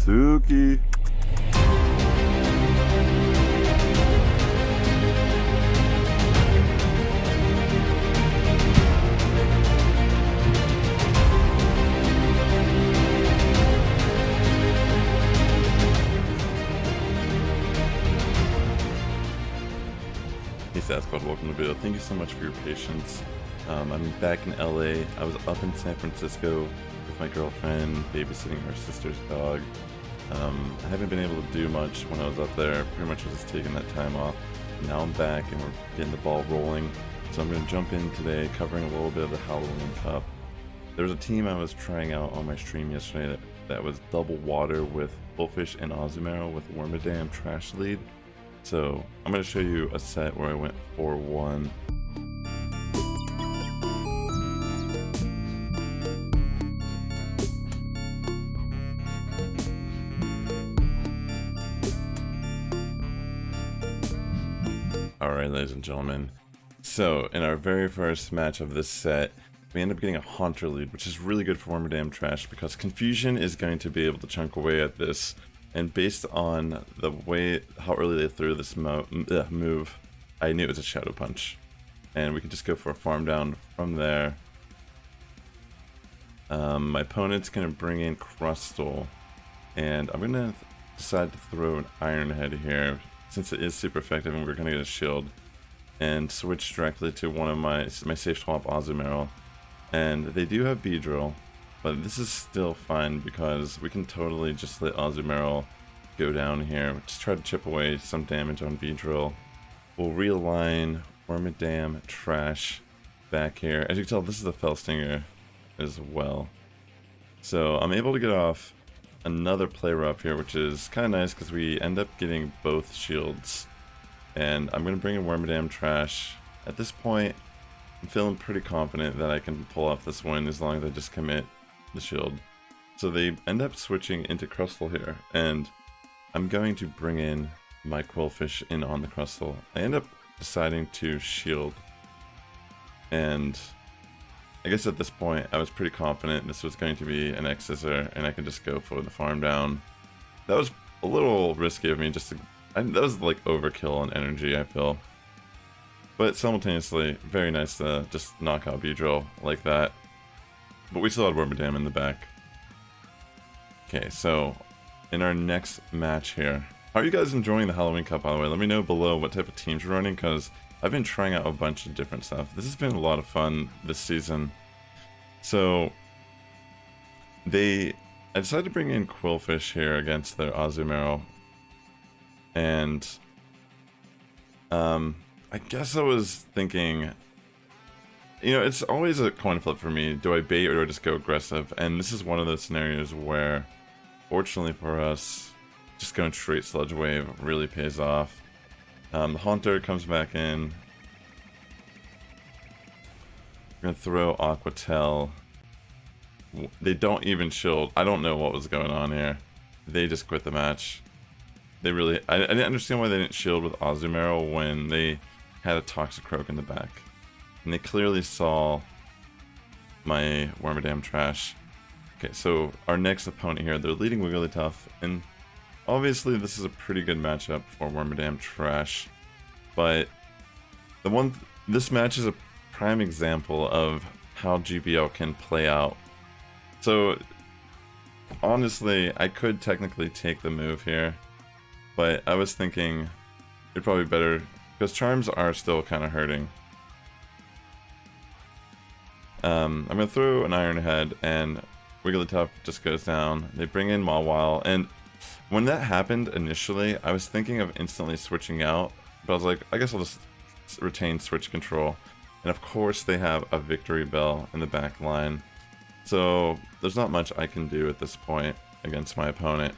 Suki. Hey Sass Squad, welcome to the video. Thank you so much for your patience. I'm back in LA. I was up in San Francisco with my girlfriend, babysitting our sister's dog. I haven't been able to do much when I was up there. Pretty much was just taking that time off. Now I'm back and we're getting the ball rolling. So I'm going to jump in today, covering a little bit of the Halloween Cup. There was a team I was trying out on my stream yesterday that was double water with Qwilfish and Azumarill with Wormadam trash lead. So I'm going to show you a set where I went 4-1. Alright, ladies and gentlemen. So in our very first match of this set, we end up getting a Haunter lead, which is really good for Wormadam trash because Confusion is going to be able to chunk away at this. And based on the way, how early they threw this move, I knew it was a Shadow Punch. And we can just go for a farm down from there. My opponent's going to bring in Crustle. And I'm going to decide to throw an Iron Head here, since it is super effective and we're going to get a shield. And switch directly to one of my safe swap Azumarill. And they do have Beedrill. But this is still fine because we can totally just let Azumarill go down here. Just try to chip away some damage on Beedrill. We'll realign Wormadam trash back here. As you can tell, this is the Fellstinger as well. So I'm able to get off another play rough here, which is kind of nice because we end up getting both shields. And I'm going to bring in Wormadam trash. At this point, I'm feeling pretty confident that I can pull off this win as long as I just commit the shield. So they end up switching into Crustle here, and I'm going to bring in my Qwilfish in on the Crustle. I end up deciding to shield, and I guess at this point I was pretty confident this was going to be an X-Scissor and I could just go for the farm down. That was a little risky of me, that was like overkill on energy, I feel. But simultaneously, very nice to just knock out Beedrill like that. But we still had Wormadam in the back. Okay, so in our next match here, how are you guys enjoying the Halloween Cup, by the way? Let me know below what type of teams you're running, because I've been trying out a bunch of different stuff. This has been a lot of fun this season. So I decided to bring in Qwilfish here against their Azumarill. And I guess I was thinking, you know, it's always a coin flip for me. Do I bait or do I just go aggressive? And this is one of those scenarios where, fortunately for us, just going straight Sludge Wave really pays off. The Haunter comes back in. We're going to throw Aqua Tail. They don't even shield. I don't know what was going on here. They just quit the match. They really... I didn't understand why they didn't shield with Azumarill when they had a Toxicroak in the back. And they clearly saw my Wormadam trash. Okay, so our next opponent here, they're leading Wigglytuff, and obviously this is a pretty good matchup for Wormadam trash. But this match is a prime example of how GBL can play out. So honestly, I could technically take the move here, but I was thinking it'd probably be better because Charms are still kind of hurting. I'm going to throw an Iron Head, and Wigglytuff just goes down. They bring in Mawile, and when that happened initially, I was thinking of instantly switching out, but I was like, I guess I'll just retain switch control. And of course, they have a Victory Bell in the back line, so there's not much I can do at this point against my opponent.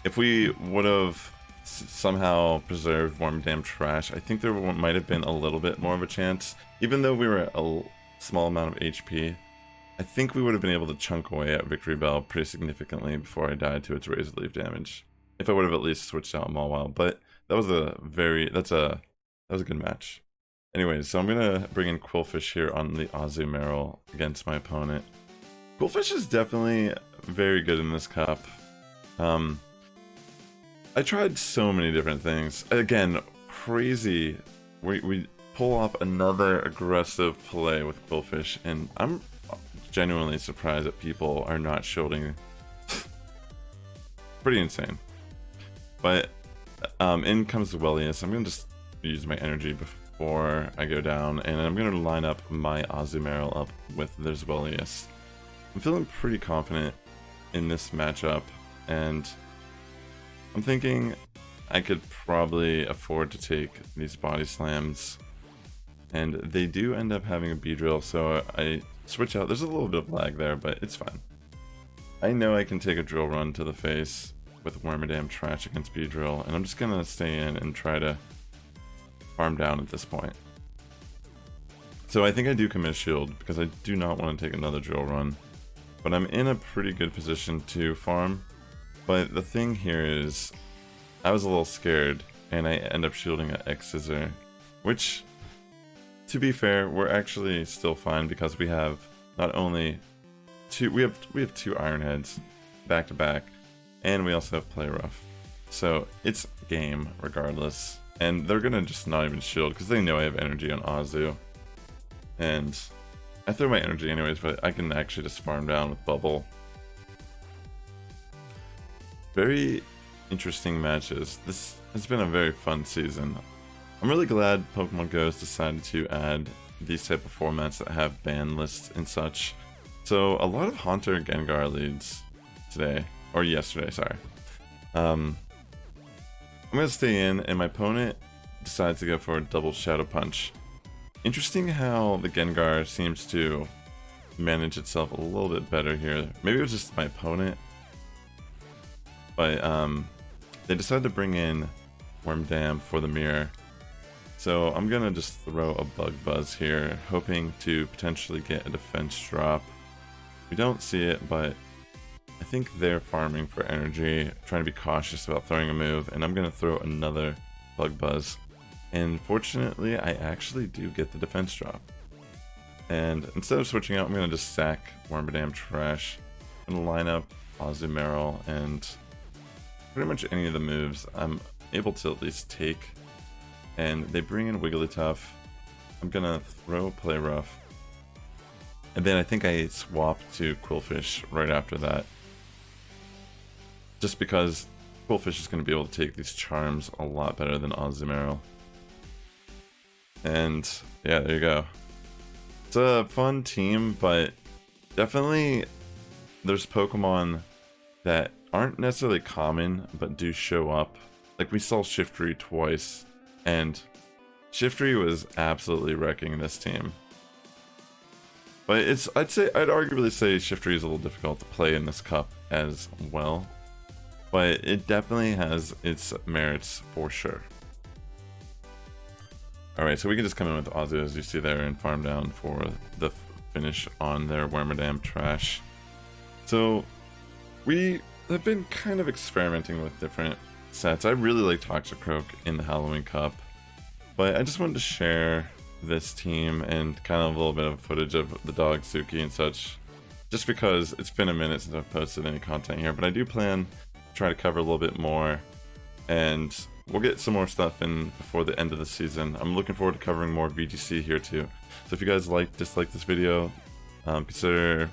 If we would have somehow preserved Wormadam trash, I think there might have been a little bit more of a chance. Even though we were at a small amount of HP, I think we would have been able to chunk away at Victory Bell pretty significantly before I died to its Razor Leaf damage. If I would have at least switched out Mawile, but that was a good match. Anyways, so I'm gonna bring in Qwilfish here on the Azumarill against my opponent. Qwilfish is definitely very good in this cup. I tried so many different things. Again, crazy. We pull off another aggressive play with Qwilfish, and I'm genuinely surprised that people are not shielding. Pretty insane. But in comes the Wellius. I'm gonna just use my energy before I go down, and I'm gonna line up my Azumarill up with their Wellius. I'm feeling pretty confident in this matchup, and I'm thinking I could probably afford to take these body slams, and they do end up having a Beedrill, so I switch out. There's a little bit of lag there, but it's fine. I know I can take a drill run to the face with Wormadam trash against Beedrill, and I'm just gonna stay in and try to farm down at this point. So I think I do commit shield because I do not want to take another drill run, but I'm in a pretty good position to farm. But the thing here is, I was a little scared, and I end up shielding an X-Scissor, which, to be fair, we're actually still fine because we have not only two, we have two Iron Heads back to back, and we also have Play Rough, so it's game regardless. And they're gonna just not even shield because they know I have energy on Azu, and I throw my energy anyways, but I can actually just farm down with Bubble. Very interesting matches. This has been a very fun season. I'm really glad Pokemon Go has decided to add these type of formats that have ban lists and such. So a lot of Haunter Gengar leads today, or yesterday, sorry. I'm gonna stay in, and my opponent decides to go for a double Shadow Punch. Interesting how the Gengar seems to manage itself a little bit better here. Maybe it was just my opponent. But they decided to bring in Wormadam for the mirror. So I'm gonna just throw a Bug Buzz here, hoping to potentially get a defense drop. We don't see it, but I think they're farming for energy, trying to be cautious about throwing a move, and I'm gonna throw another Bug Buzz. And fortunately, I actually do get the defense drop. And instead of switching out, I'm gonna just sack Wormadam trash and line up Azumarill, and pretty much any of the moves I'm able to at least take. And they bring in Wigglytuff. I'm gonna throw Play Rough, and then I think I swap to Qwilfish right after that, just because Qwilfish is gonna be able to take these charms a lot better than Azumarill. And yeah, there you go. It's a fun team, but definitely there's Pokemon that aren't necessarily common, but do show up. Like we saw Shiftry twice, and Shiftry was absolutely wrecking this team. But I'd arguably say Shiftry is a little difficult to play in this cup as well. But it definitely has its merits for sure. Alright, so we can just come in with Azu as you see there and farm down for the finish on their Wormadam trash. So we have been kind of experimenting with different sets. I really like Toxicroak in the Halloween Cup, but I just wanted to share this team and kind of a little bit of footage of the dog Suki and such, just because it's been a minute since I've posted any content here. But I do plan to try to cover a little bit more, and we'll get some more stuff in before the end of the season. I'm looking forward to covering more VGC here too. So if you guys dislike this video, consider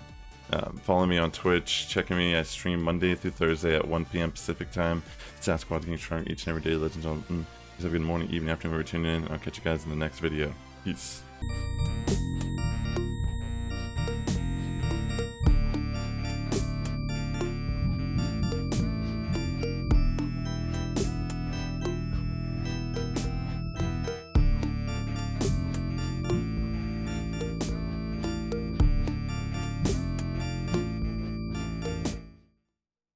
following me on Twitch, checking me. I stream Monday through Thursday at 1 PM Pacific time. Sass Squad getting stronger each and every day, ladies and gentlemen. Have a good morning, evening, afternoon, wherever you're tuning in. I'll catch you guys in the next video. Peace.